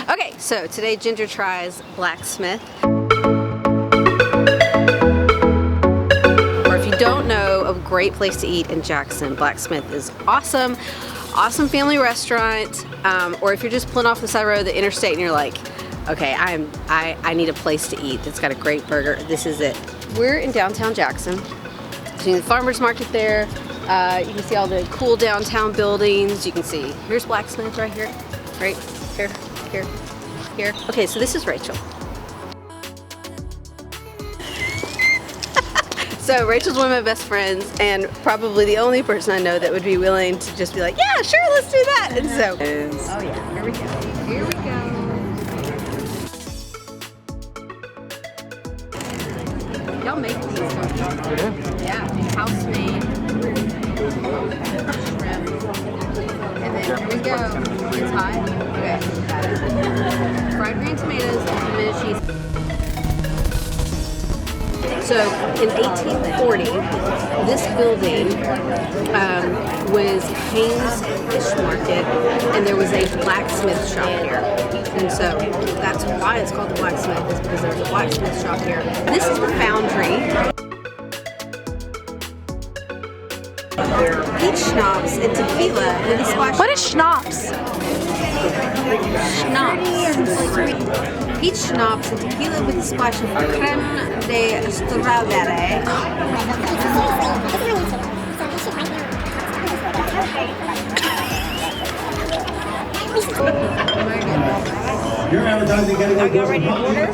Okay, so today Ginger tries Blacksmith. Or if you don't know, a great place to eat in Jackson, Blacksmith is awesome. Awesome family restaurant. Or if you're just pulling off the side road of the interstate and you're like, okay, I need a place to eat that's got a great burger, this is it. We're in downtown Jackson. There's the farmer's market there. You can see all the cool downtown buildings. You can see, here's Blacksmith right here. Right here, here, here. Okay, so this is Rachel. So Rachel's one of my best friends and probably the only person I know that would be willing to just be like, yeah, sure, let's do that. And so, oh yeah, here we go. Here we go. Y'all make these, don't you? Yeah, house made. Shrimp. And then here we go. It's hot. Okay, got it. Fried green tomatoes and tomato cheese. So in 1840, this building was Haynes Fish Market, and there was a blacksmith shop here. And so that's why it's called the Blacksmith, is because there's a blacksmith shop here. This is the foundry. Peach schnapps and tequila with a splash. What is schnapps? Schnapps. Peach schnapps and tequila with a splash of creme de strawberry. Your advertising category. Are ready to order?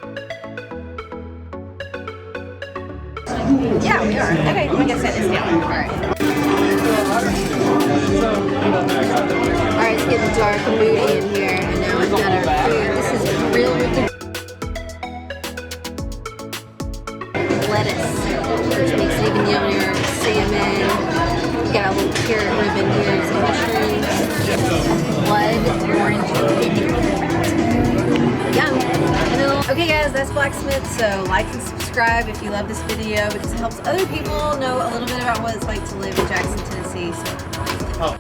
Yeah, we are. Okay, we can set this down. Alright. Alright, it's getting dark and moody in here, and now we've got our food. This is grilled with the lettuce, which makes it even yummier. Salmon. We got a little carrot ribbon here, some mushrooms, blood orange. Yum. Okay guys, that's Blacksmith, so like and subscribe if you love this video because it helps other people know a little bit about what it's like to live in Jackson, Tennessee. So.